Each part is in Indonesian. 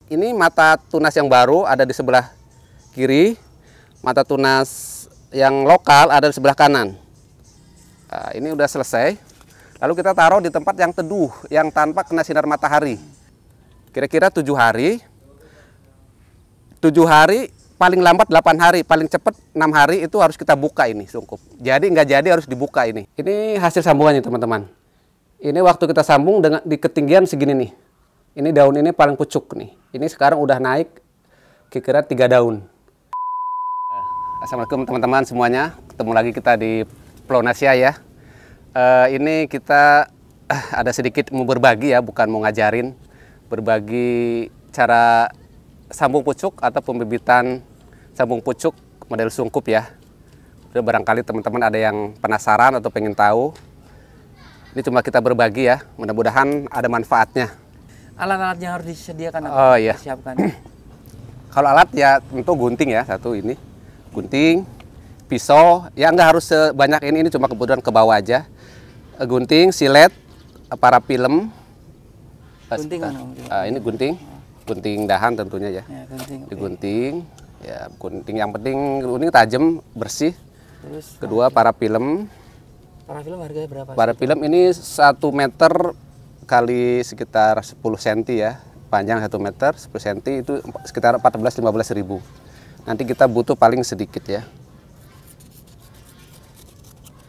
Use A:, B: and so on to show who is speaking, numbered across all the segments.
A: Ini mata tunas yang baru ada di sebelah kiri, mata tunas yang lokal ada di sebelah kanan. Nah, ini udah selesai. Lalu kita taruh di tempat yang teduh, yang tanpa kena sinar matahari. Kira-kira 7 hari. 7 hari, paling lambat 8 hari, paling cepat 6 hari itu harus kita buka ini sungkup. Jadi nggak jadi harus dibuka ini. Ini hasil sambungannya teman-teman. Ini waktu kita sambung dengan di ketinggian segini nih. Ini daun ini paling pucuk nih. Ini sekarang udah naik kira-kira 3 daun. Assalamualaikum teman-teman semuanya. Ketemu lagi kita di Plonasia ya. Ini kita ada sedikit mau berbagi ya, bukan mau ngajarin. Berbagi cara sambung pucuk atau pembibitan sambung pucuk model sungkup ya. Barangkali teman-teman ada yang penasaran atau pengen tahu. Ini cuma kita berbagi ya, mudah-mudahan ada manfaatnya.
B: Alat-alat yang harus disediakan apa?
A: Oh iya.
B: Disiapkan. Kalau
A: alat ya tentu gunting ya, satu ini. Gunting, pisau, ya nggak harus sebanyak ini cuma kebetulan ke bawah aja. Gunting, silet, parafilm.
B: Gunting
A: ini gunting dahan tentunya ya. Digunting, ya gunting yang penting gunting tajam, bersih.
B: Terus
A: kedua parafilm.
B: Parafilm harganya berapa?
A: Parafilm ini 1 meter kali sekitar 10 cm ya. Panjang 1 meter, 10 cm itu sekitar 14-15 ribu. Nanti kita butuh paling sedikit ya.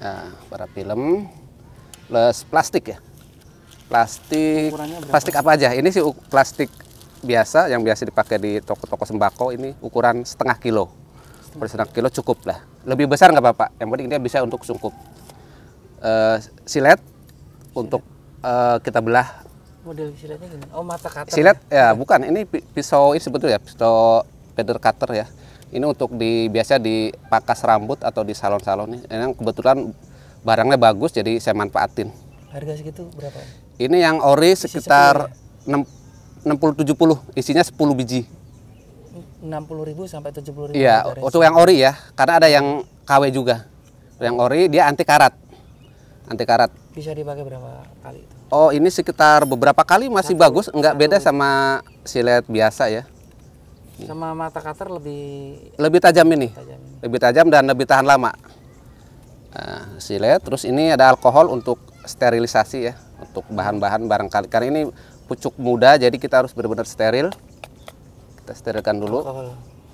A: Nah, parafilm plus plastik ya. Plastik apa aja? Ini sih plastik biasa yang biasa dipakai di toko-toko sembako. Ini ukuran setengah kilo. Setengah kilo cukup lah. Lebih besar nggak apa-apa. Yang penting dia bisa untuk sungkup. Silet untuk kita belah.
B: Model siletnya gimana? Oh, mata cutter.
A: Silet ya, bukan. Ini pisau ini sebetulnya pisau feather cutter ya. Ini untuk biasa dipakas rambut atau di salon-salon nih. Yang kebetulan barangnya bagus jadi saya manfaatin.
B: Harga segitu berapa?
A: Ini yang ori sekitar 60-70, isinya 10 biji.
B: 60.000 sampai 70.000.
A: Iya, untuk yang ori ya, karena ada yang KW juga. Yang ori dia anti karat. Anti karat.
B: Bisa dipakai berapa kali itu?
A: Oh, ini sekitar beberapa kali masih bagus, enggak beda sama silet biasa ya.
B: Sama mata cutter
A: lebih tajam ini. Lebih tajam dan lebih tahan lama. Nah, silet, terus ini ada alkohol untuk sterilisasi ya, untuk bahan-bahan barangkali. Karena ini pucuk muda, jadi kita harus benar-benar steril. Kita sterilkan dulu.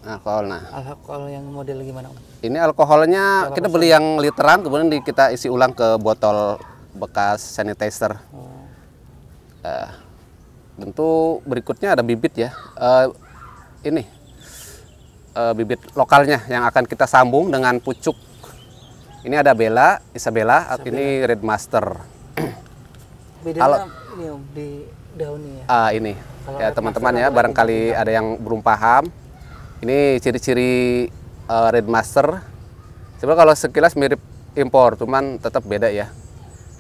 A: Alkohol. Nah.
B: Alkohol yang model gimana?
A: Ini alkoholnya kita beli yang literan, kemudian kita isi ulang ke botol bekas sanitizer. Tentu berikutnya ada bibit ya. Ini bibit lokalnya yang akan kita sambung dengan pucuk. Ini ada Isabella. Ini Red Master.
B: Bedanya ini Om, di daunnya ya?
A: Ini ya teman-teman ya, barangkali ada yang belum paham. Ini ciri-ciri Red Master. Sebenarnya kalau sekilas mirip impor, cuman tetap beda ya.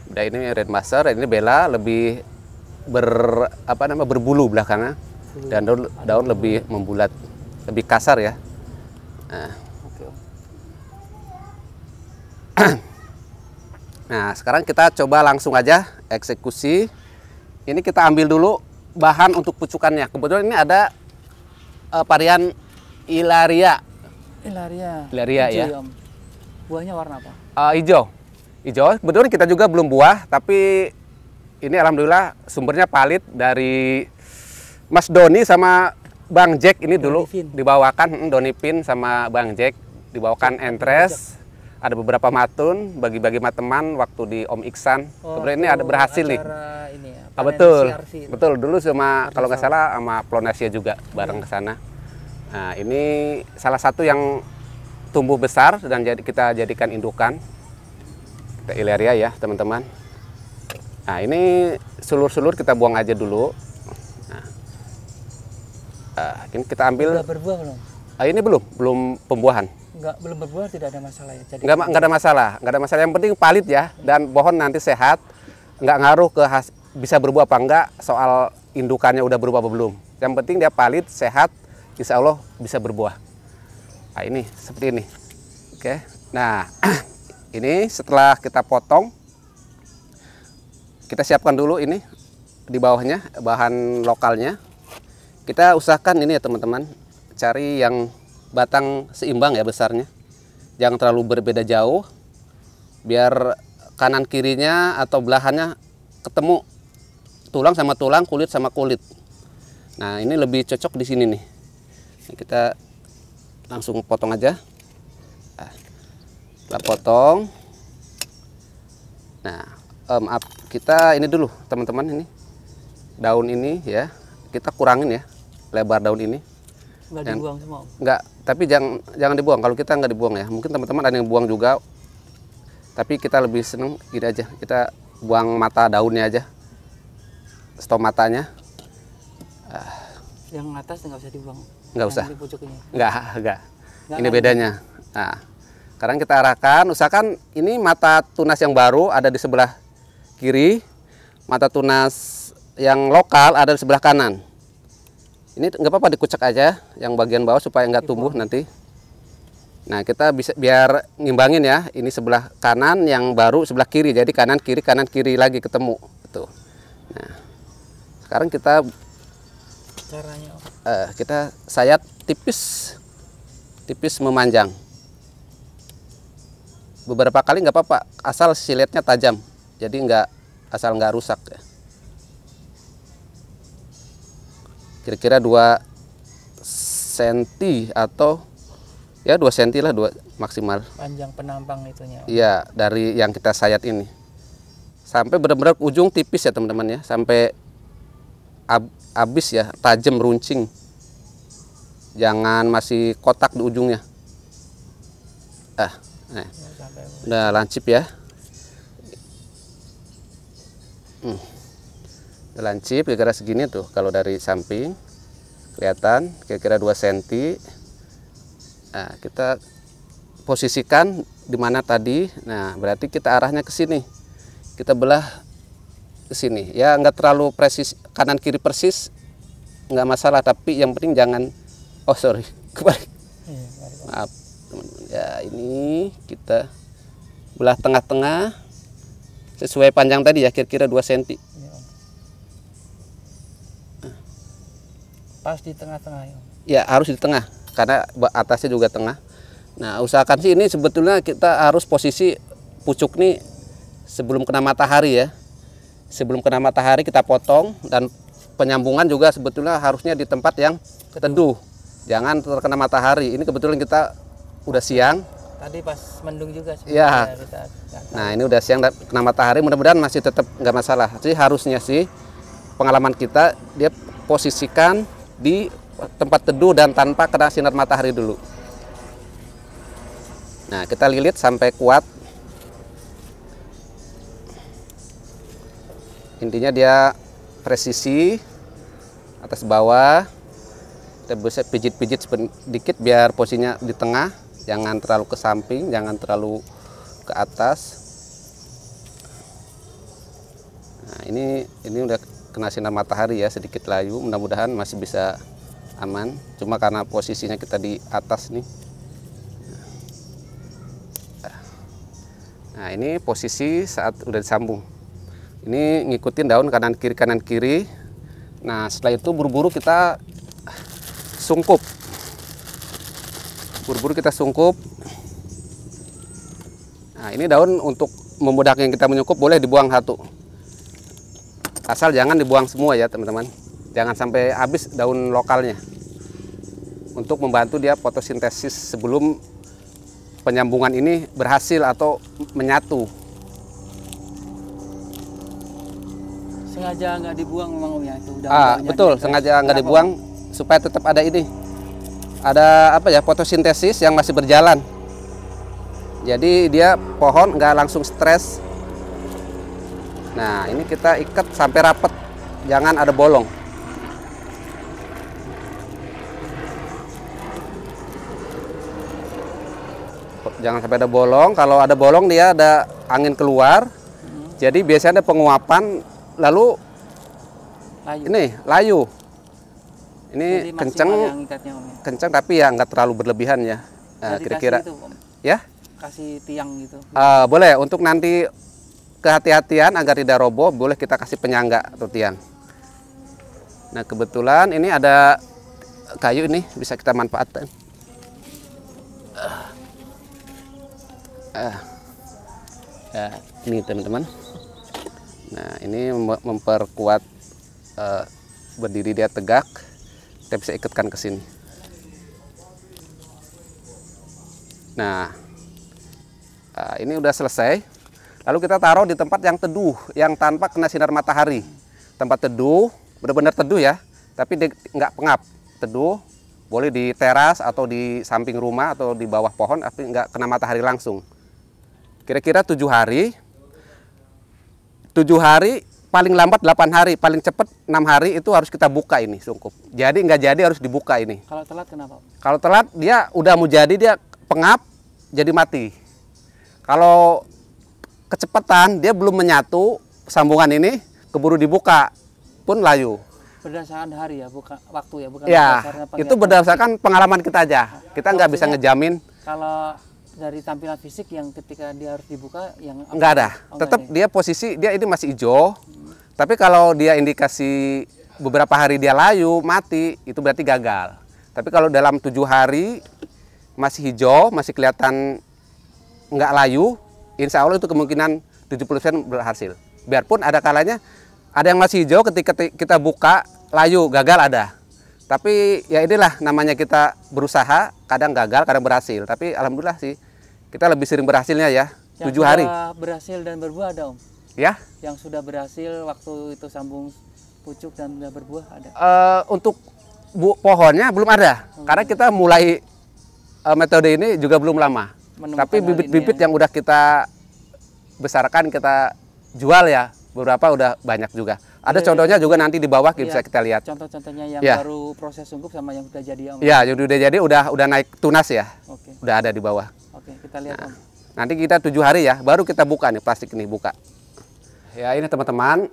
A: Beda, ini Red Master, ini Bella lebih berbulu belakangnya. Dan daun lebih membulat, lebih kasar ya. Nah, sekarang kita coba langsung aja eksekusi. Ini kita ambil dulu bahan untuk pucukannya. Kebetulan ini ada varian Ilaria. Ilaria ya.
B: Om. Buahnya warna apa?
A: Hijau. Kebetulan kita juga belum buah, tapi ini alhamdulillah sumbernya palit dari Mas Doni sama Bang Jack ini dulu dibawakan. Doni Pin sama Bang Jack dibawakan entres. Ada beberapa matun bagi-bagi teman waktu di Om Iksan. Kemudian ini ada berhasil nih.
B: Ini ya,
A: betul. Dulu sama kalau nggak salah sama Plonasia juga bareng ke sana. Nah, ini salah satu yang tumbuh besar dan kita jadikan indukan. Kita Ilaria ya, teman-teman. Nah, ini sulur-sulur kita buang aja dulu. Ini kita ambil.
B: Sudah berbuah belum?
A: Ini belum pembuahan.
B: Belum berbuah, tidak ada masalah ya? Jadi
A: nggak ada masalah. Yang penting palit ya, dan pohon nanti sehat. Nggak ngaruh ke bisa berbuah apa enggak, soal indukannya udah berubah apa belum. Yang penting dia palit, sehat, insya Allah bisa berbuah. Nah, ini seperti ini. Oke. Nah, ini setelah kita potong, kita siapkan dulu ini di bawahnya bahan lokalnya. Kita usahakan ini ya teman-teman, cari yang batang seimbang ya besarnya. Jangan terlalu berbeda jauh, biar kanan kirinya atau belahannya ketemu, tulang sama tulang, kulit sama kulit. Nah ini lebih cocok di sini nih. Nah, kita langsung potong aja. Nah, setelah potong, nah kita ini dulu teman-teman, ini daun ini ya kita kurangin ya lebar daun ini.
B: Nggak dibuang semua?
A: Nggak, tapi jangan dibuang. Kalau kita nggak dibuang ya, mungkin teman-teman ada yang buang juga, tapi kita lebih seneng gini aja, kita buang mata daunnya aja, stomatanya.
B: Yang atas nggak usah dibuang?
A: Nggak usah.
B: Di pucuk ini?
A: Nggak. Ini bedanya. Nah, sekarang kita arahkan, usahakan ini mata tunas yang baru ada di sebelah kiri, mata tunas yang lokal ada di sebelah kanan. Ini nggak apa-apa dikucek aja yang bagian bawah supaya nggak tumbuh nanti. Nah kita bisa biar ngimbangin ya, ini sebelah kanan yang baru sebelah kiri, jadi kanan kiri lagi ketemu gitu. Nah sekarang kita
B: caranya
A: kita sayat tipis memanjang beberapa kali, nggak apa-apa asal siletnya tajam, jadi asal nggak rusak ya. Kira-kira 2 cm atau ya 2 cm lah, 2 maksimal.
B: Panjang penampang itunya?
A: Iya, dari yang kita sayat ini sampai benar-benar ujung tipis ya teman-teman ya, sampai habis ya, tajam runcing, jangan masih kotak di ujungnya. Nah, udah lancip ya. Lancip kira-kira segini tuh, kalau dari samping kelihatan kira-kira 2 cm. Nah, kita posisikan di mana tadi. Nah, berarti kita arahnya ke sini. Kita belah ke sini. Ya, nggak terlalu presis kanan kiri persis, nggak masalah, tapi yang penting jangan kebalik. Maaf, teman-teman. Ya, ini kita belah tengah-tengah sesuai panjang tadi ya, kira-kira 2 cm.
B: Pas di tengah-tengah ya?
A: Ya harus di tengah, karena atasnya juga tengah. Nah usahakan sih ini sebetulnya kita harus posisi pucuk nih sebelum kena matahari ya. Sebelum kena matahari kita potong, dan penyambungan juga sebetulnya harusnya di tempat yang teduh. Jangan terkena matahari. Ini kebetulan kita udah siang.
B: Tadi pas mendung juga sih.
A: Ya. Nah ini udah siang dan kena matahari, mudah-mudahan masih tetap nggak masalah. Jadi harusnya sih pengalaman kita dia posisikan di tempat teduh dan tanpa kena sinar matahari dulu. Nah kita lilit sampai kuat. Intinya dia presisi atas bawah. Kita bisa pijit-pijit sedikit biar posisinya di tengah, jangan terlalu ke samping, jangan terlalu ke atas. Nah ini udah kena sinar matahari ya, sedikit layu, mudah-mudahan masih bisa aman, cuma karena posisinya kita di atas nih. Nah ini posisi saat udah disambung, ini ngikutin daun kanan kiri. Nah setelah itu buru-buru kita sungkup, Nah ini daun untuk memudahkan kita menyungkup boleh dibuang satu. Asal jangan dibuang semua ya teman-teman, jangan sampai habis daun lokalnya, untuk membantu dia fotosintesis sebelum penyambungan ini berhasil atau menyatu.
B: Sengaja nggak dibuang memang ya itu?
A: Betul, sengaja nggak dibuang supaya tetap ada ini, ada apa ya, fotosintesis yang masih berjalan. Jadi dia pohon nggak langsung stres. Nah ini kita ikat sampai rapat, jangan ada bolong. Jangan sampai ada bolong. Kalau ada bolong dia ada angin keluar. Jadi biasanya ada penguapan, lalu layu. Ini kenceng tapi ya nggak terlalu berlebihan ya. Kira-kira ya.
B: Kasih tiang gitu.
A: Boleh, untuk nanti kehati-hatian agar tidak roboh, boleh kita kasih penyangga atau tiang. Nah kebetulan ini ada kayu ini bisa kita manfaatkan. Ya, ini teman-teman. Nah ini memperkuat berdiri dia tegak. Kita bisa ikatkan ke sini. Nah ini udah selesai. Lalu kita taruh di tempat yang teduh, yang tanpa kena sinar matahari. Tempat teduh, benar-benar teduh ya, tapi nggak pengap. Teduh, boleh di teras atau di samping rumah atau di bawah pohon, tapi nggak kena matahari langsung. Kira-kira 7 hari. 7 hari, paling lambat 8 hari, paling cepat 6 hari itu harus kita buka ini sungkup. Jadi nggak jadi harus dibuka ini.
B: Kalau telat kenapa?
A: Kalau telat dia udah mau jadi, dia pengap, jadi mati. Kalau kecepatan dia belum menyatu sambungan ini, keburu dibuka pun layu.
B: Berdasarkan hari ya, bukan waktu ya, bukan
A: Ya,
B: berdasarkan
A: itu berdasarkan pengalaman kita aja. Kita nggak bisa ngejamin.
B: Kalau dari tampilan fisik yang ketika dia harus dibuka, yang
A: Nggak ada.
B: Oh,
A: Tetap
B: nggak ada.
A: dia posisi dia ini masih hijau. Tapi kalau dia indikasi beberapa hari dia layu, mati, itu berarti gagal. Tapi kalau dalam 7 hari masih hijau, masih kelihatan nggak layu, insya Allah itu kemungkinan 70% berhasil. Biarpun ada kalanya ada yang masih hijau, ketika kita buka layu, gagal ada. Tapi ya inilah namanya kita berusaha, kadang gagal, kadang berhasil. Tapi alhamdulillah sih kita lebih sering berhasilnya ya.
B: Yang
A: 7 hari.
B: sudah berhasil dan berbuah ada Om?
A: Ya.
B: Yang sudah berhasil waktu itu sambung pucuk dan sudah berbuah ada?
A: Untuk pohonnya belum ada. Karena kita mulai metode ini juga belum lama.
B: Menemukan
A: Tapi
B: hal
A: bibit-bibit
B: ini ya.
A: yang udah kita besarkan, kita jual ya, beberapa udah banyak juga. Ada contohnya juga nanti di bawah bisa kita lihat.
B: Contoh-contohnya yang
A: Ya.
B: baru proses sungkup sama yang sudah jadi Om?
A: Ya, yang udah jadi udah naik tunas ya.
B: Oke.
A: Udah ada di bawah.
B: Oke, kita lihat Om.
A: Nanti kita 7 hari ya, baru kita buka nih, plastik ini buka. Ya ini teman-teman,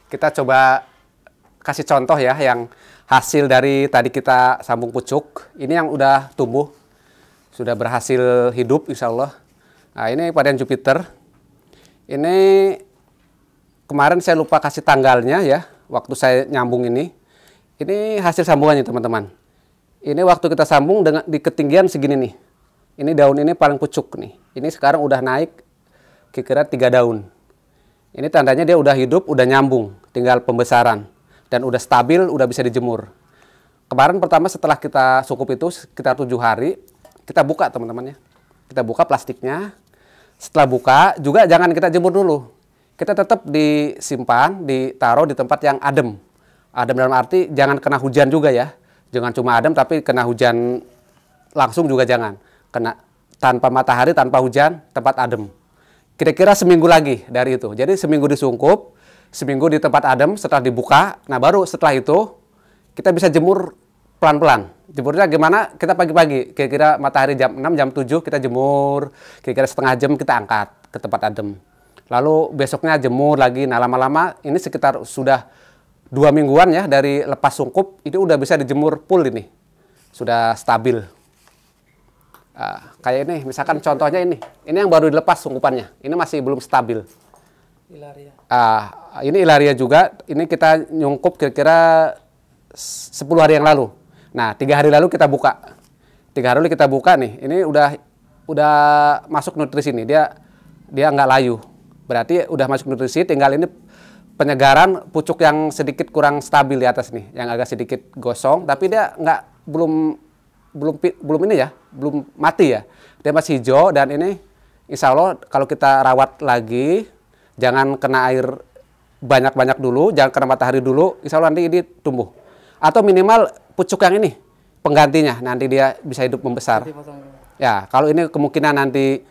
A: kita coba kasih contoh ya yang hasil dari tadi kita sambung pucuk. Ini yang udah tumbuh, sudah berhasil hidup insya Allah. Nah ini varian Jupiter. Ini kemarin saya lupa kasih tanggalnya ya, waktu saya nyambung ini. Ini hasil sambungannya teman-teman. Ini waktu kita sambung dengan di ketinggian segini nih. Ini daun ini paling pucuk nih. Ini sekarang udah naik kira-kira 3 daun. Ini tandanya dia udah hidup, udah nyambung, tinggal pembesaran. Dan udah stabil, udah bisa dijemur. Kemarin pertama setelah kita sungkup itu sekitar 7 hari, kita buka teman-teman ya. Kita buka plastiknya. Setelah buka, juga jangan kita jemur dulu. Kita tetap disimpan, ditaruh di tempat yang adem. Adem dalam arti jangan kena hujan juga ya. Jangan cuma adem tapi kena hujan langsung juga jangan. Kena tanpa matahari, tanpa hujan, tempat adem. Kira-kira seminggu lagi dari itu. Jadi seminggu disungkup, seminggu di tempat adem setelah dibuka. Nah baru setelah itu kita bisa jemur pelan-pelan. Jemurnya gimana? Kita pagi-pagi, kira-kira matahari jam 6, jam 7 kita jemur. Kira-kira setengah jam kita angkat ke tempat adem. Lalu besoknya jemur lagi. Nah lama-lama ini sekitar sudah 2 mingguan ya dari lepas sungkup. Ini udah bisa dijemur full ini. Sudah stabil. Kayak ini, misalkan contohnya ini yang baru dilepas sungkupannya, ini masih belum stabil.
B: Ilaria.
A: Ini ilaria juga, ini kita nyungkup kira-kira 10 hari yang lalu. Nah, 3 hari lalu kita buka. 3 hari lalu kita buka nih, ini udah masuk nutrisi nih, dia nggak layu. Berarti udah masuk nutrisi, tinggal ini penyegaran pucuk yang sedikit kurang stabil di atas nih, yang agak sedikit gosong, tapi dia belum ini ya, belum mati ya. Dia masih hijau dan ini insya Allah kalau kita rawat lagi, jangan kena air banyak-banyak dulu, jangan kena matahari dulu, insya Allah nanti ini tumbuh. Atau minimal pucuk yang ini, penggantinya, nanti dia bisa hidup membesar. Ya, kalau ini kemungkinan nanti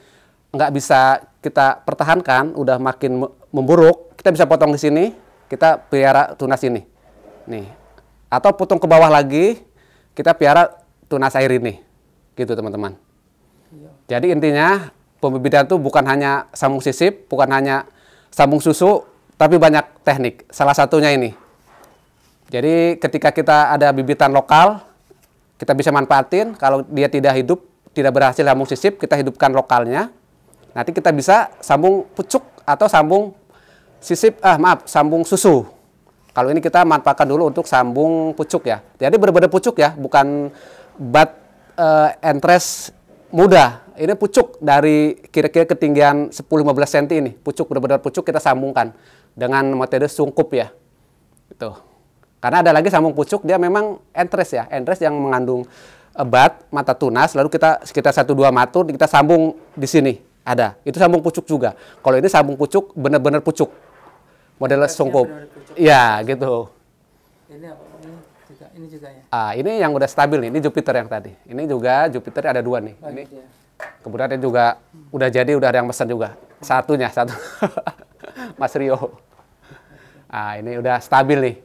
A: nggak bisa kita pertahankan, udah makin memburuk, kita bisa potong di sini, kita pelihara tunas ini. Nih. Atau potong ke bawah lagi, kita pelihara tunas air ini, gitu teman-teman. Jadi intinya pembibitan itu bukan hanya sambung sisip, bukan hanya sambung susu, tapi banyak teknik. Salah satunya ini. Jadi ketika kita ada bibitan lokal, kita bisa manfaatin. Kalau dia tidak hidup, tidak berhasil sambung sisip, kita hidupkan lokalnya. Nanti kita bisa sambung pucuk atau sambung sisip, sambung susu. Kalau ini kita manfaatkan dulu untuk sambung pucuk ya. Jadi benar-benar pucuk ya, bukan bat entres muda. Ini pucuk dari kira-kira ketinggian 10-15 cm ini. Pucuk, benar-benar pucuk kita sambungkan dengan metode sungkup ya. Gitu. Karena ada lagi sambung pucuk, dia memang entres ya. Entres yang mengandung bat, mata tunas, lalu kita sekitar 1-2 matur, kita sambung di sini. Ada. Itu sambung pucuk juga. Kalau ini sambung pucuk, benar-benar pucuk. Model sungkup. Iya, gitu.
B: Ini apa? Ini juga ya.
A: Ini yang udah stabil nih. Ini Jupiter yang tadi. Ini juga Jupiter ada 2 nih. Ini
B: Gitu ya.
A: kemudian ini juga udah jadi, udah ada yang pesan juga. Satu. Mas Rio. Ini udah stabil nih.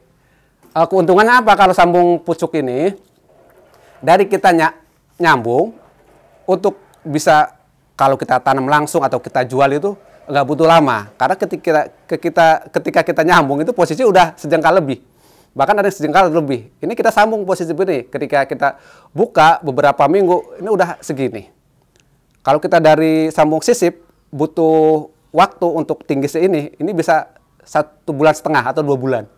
A: Keuntungannya apa kalau sambung pucuk ini? Dari kita nyambung untuk bisa kalau kita tanam langsung atau kita jual itu nggak butuh lama, karena ketika kita nyambung itu posisi udah sejengkal lebih, bahkan ada sejengkal lebih. Ini kita sambung posisi ini, ketika kita buka beberapa minggu ini udah segini. Kalau kita dari sambung sisip butuh waktu untuk tinggi ini bisa 1,5 bulan atau 2 bulan.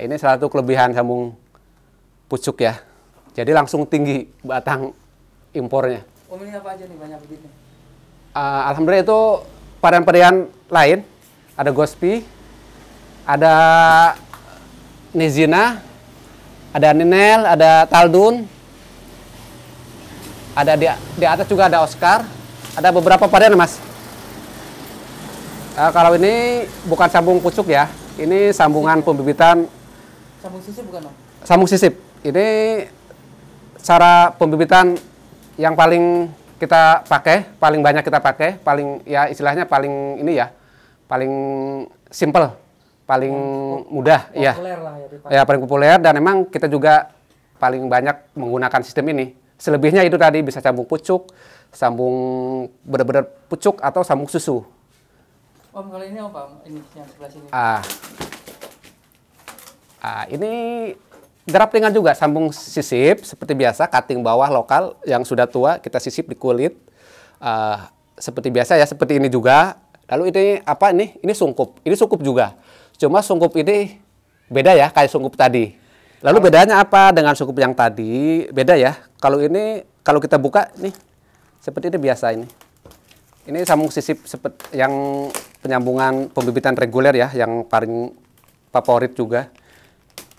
A: Ini salah satu kelebihan sambung pucuk ya, jadi langsung tinggi batang impornya.
B: Ini apa aja nih banyak begitu?
A: Alhamdulillah itu varian-varian lain, ada Gospi, ada Nizina, ada Ninel, ada Taldun, ada di atas juga ada Oscar, ada beberapa varian Mas. Kalau ini bukan sambung pucuk ya, ini sambungan pembibitan.
B: Sambung sisip bukan Om?
A: Sambung sisip, ini cara pembibitan yang paling kita pakai, paling banyak kita pakai, paling ya istilahnya paling ini ya, paling simple, paling mudah, ya. Ya paling populer, dan memang kita juga paling banyak menggunakan sistem ini. Selebihnya itu tadi bisa sambung pucuk, sambung benar-benar pucuk atau sambung susu.
B: Om, kalau ini apa? Ini yang sebelah sini.
A: Ini graftingan juga, sambung sisip seperti biasa, cutting bawah lokal yang sudah tua kita sisip di kulit seperti biasa ya, seperti ini juga. Lalu ini apa ini? Ini sungkup. Ini sungkup juga. Cuma sungkup ini beda ya kayak sungkup tadi. Lalu bedanya apa dengan sungkup yang tadi? Beda ya. Kalau ini kalau kita buka nih seperti ini biasa ini. Ini sambung sisip seperti yang penyambungan pembibitan reguler ya, yang paling favorit juga.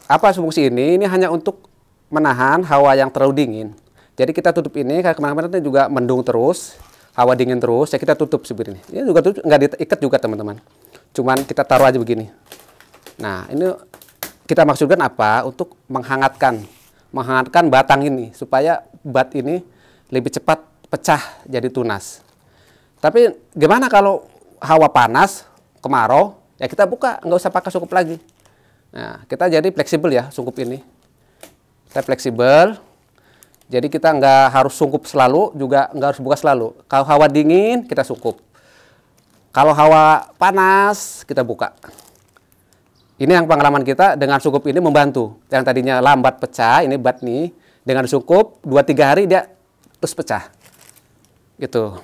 A: Apa fungsi ini? Ini hanya untuk menahan hawa yang terlalu dingin. Jadi kita tutup ini, karena kemarin-kemarin juga mendung terus, hawa dingin terus, ya kita tutup seperti ini. Ini juga tutup, nggak diikat juga teman-teman. Cuman kita taruh aja begini. Nah, ini kita maksudkan apa? Untuk menghangatkan batang ini, supaya bat ini lebih cepat pecah jadi tunas. Tapi gimana kalau hawa panas, kemarau, ya kita buka, nggak usah pakai sungkup lagi. Nah, kita jadi fleksibel ya sungkup ini. Kita fleksibel, jadi kita nggak harus sungkup selalu, juga nggak harus buka selalu. Kalau hawa dingin, kita sungkup. Kalau hawa panas, kita buka. Ini yang pengalaman kita dengan sungkup ini membantu. Yang tadinya lambat pecah, ini bat nih, dengan sungkup 2-3 hari dia terus pecah. Gitu.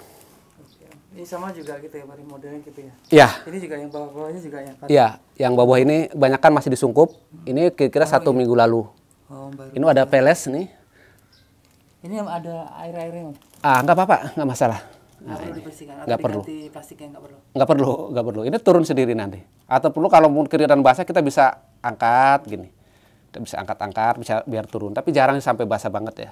B: Ini sama juga gitu ya, modelnya gitu ya?
A: Iya.
B: Ini juga yang bawah-bawahnya juga yang tadi?
A: Iya, yang bawah ini banyak kan masih disungkup. Ini kira-kira 1 minggu lalu.
B: Baru.
A: Ini ada peles nih.
B: Ini yang ada air-airnya?
A: Nggak apa-apa, nggak masalah.
B: Nggak perlu dibersihkan?
A: Nggak perlu.
B: Diganti plastiknya nggak perlu?
A: Nggak perlu. Ini turun sendiri nanti. Atau perlu kalau mau kiriran basah kita bisa angkat gini. Kita bisa angkat-angkat, bisa biar turun. Tapi jarang sampai basah banget ya.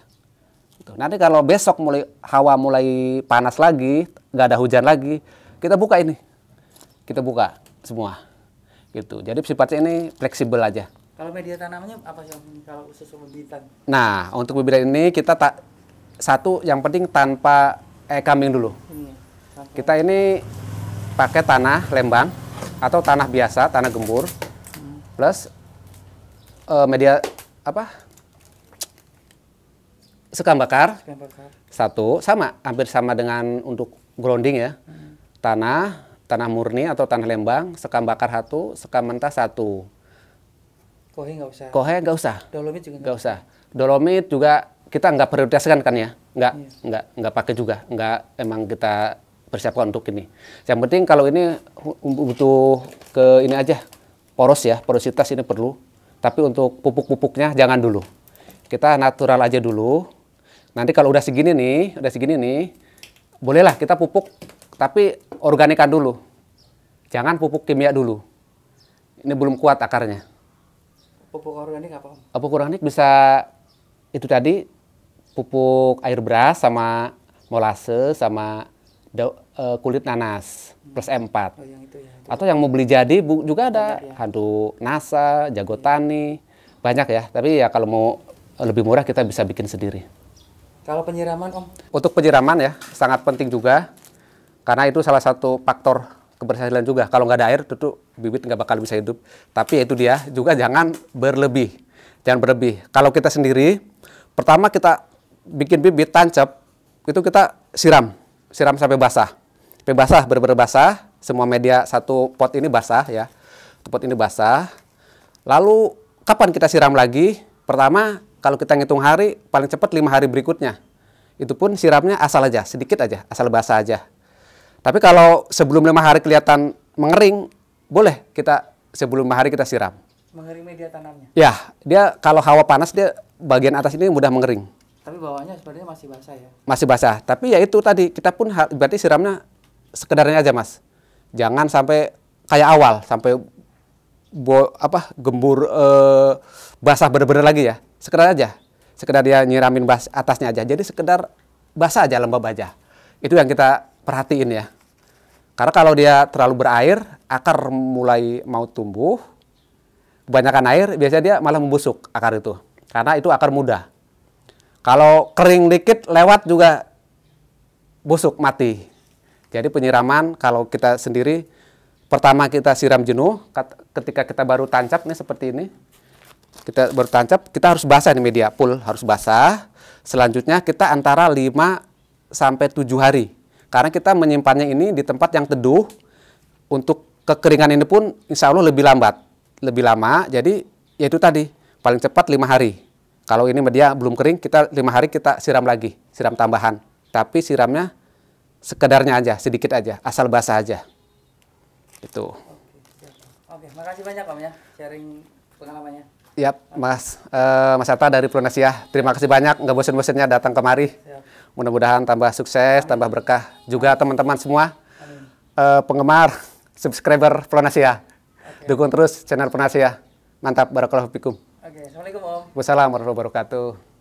A: Nanti kalau besok hawa mulai panas lagi, nggak ada hujan lagi, kita buka ini. Kita buka semua. Gitu. Jadi sifatnya ini fleksibel aja.
B: Kalau media tanamnya apa sih kalau khusus pembibitan?
A: Nah, untuk pembibitan ini kita satu yang penting tanpa kambing dulu. Kita ini pakai tanah lembang atau tanah biasa, tanah gembur, plus media apa? Sekam bakar. Satu, hampir sama dengan untuk grounding ya. Tanah murni atau tanah lembang, sekam bakar 1, sekam mentah 1.
B: Kohe nggak usah?
A: Kohe nggak usah.
B: Dolomit juga
A: nggak usah. Dolomit juga kita nggak prioritaskan kan ya. Nggak pakai juga. Emang kita persiapkan untuk ini. Yang penting kalau ini butuh ke ini aja. poros ya, porositas ini perlu. Tapi untuk pupuk-pupuknya jangan dulu. Kita natural aja dulu. Nanti kalau udah segini nih, bolehlah kita pupuk, tapi organikan dulu. Jangan pupuk kimia dulu. Ini belum kuat akarnya.
B: Pupuk organik apa, Om?
A: Pupuk organik bisa itu tadi, pupuk air beras sama molase sama kulit nanas plus M4.
B: Oh, yang itu ya.
A: Atau yang mau beli jadi juga ada
B: Banyak ya.
A: handuk NASA, jago tani, banyak ya. Tapi ya kalau mau lebih murah kita bisa bikin sendiri.
B: Kalau penyiraman, Om?
A: Untuk penyiraman ya sangat penting juga, karena itu salah satu faktor keberhasilan juga. Kalau nggak ada air tentu bibit nggak bakal bisa hidup. Tapi itu dia juga jangan berlebih, jangan berlebih. Kalau kita sendiri, pertama kita bikin bibit tancap, itu kita siram sampai basah. Sampai basah, benar-benar basah. Semua media satu pot ini basah ya. Pot ini basah. Lalu kapan kita siram lagi? Pertama, kalau kita ngitung hari, paling cepat 5 hari berikutnya. Itu pun siramnya asal aja, sedikit aja, asal basah aja. Tapi kalau sebelum 5 hari kelihatan mengering, boleh kita sebelum 5 hari kita siram.
B: Mengering media tanamnya?
A: Ya, dia kalau hawa panas dia bagian atas ini mudah mengering.
B: Tapi bawahnya sebenarnya masih basah ya? Masih
A: basah, tapi ya itu tadi, kita pun berarti siramnya sekedarnya aja, Mas. Jangan sampai kayak awal, sampai gembur basah bener-bener lagi ya. Sekedar aja, sekedar dia nyiramin atasnya aja. Jadi sekedar basah aja, lembab aja. Itu yang kita perhatiin ya. Karena kalau dia terlalu berair, akar mulai mau tumbuh. Kebanyakan air, biasanya dia malah membusuk akar itu. Karena itu akar muda. Kalau kering dikit, lewat juga busuk, mati. Jadi penyiraman kalau kita sendiri, pertama kita siram jenuh, ketika kita baru tancap nih seperti ini. Kita baru tancap, kita harus basah nih media, full harus basah. Selanjutnya kita antara 5 sampai 7 hari. Karena kita menyimpannya ini di tempat yang teduh. Untuk kekeringan ini pun insya Allah lebih lambat, lebih lama. Jadi ya itu tadi, paling cepat 5 hari. Kalau ini media belum kering, kita 5 hari kita siram lagi, siram tambahan. Tapi siramnya sekedarnya aja, sedikit aja, asal basah aja. Itu.
B: Oke, makasih banyak Om ya, sharing pengalamannya.
A: Yap, Mas Atta dari Flonesia. Terima kasih banyak, nggak bosan-bosannya datang kemari. Mudah-mudahan tambah sukses, tambah berkah. Juga teman-teman semua, penggemar, subscriber Flonesia. Dukung terus channel Flonesia. Mantap, barakallahu fikum.
B: Oke, assalamualaikum Om.
A: Wassalamualaikum warahmatullahi wabarakatuh.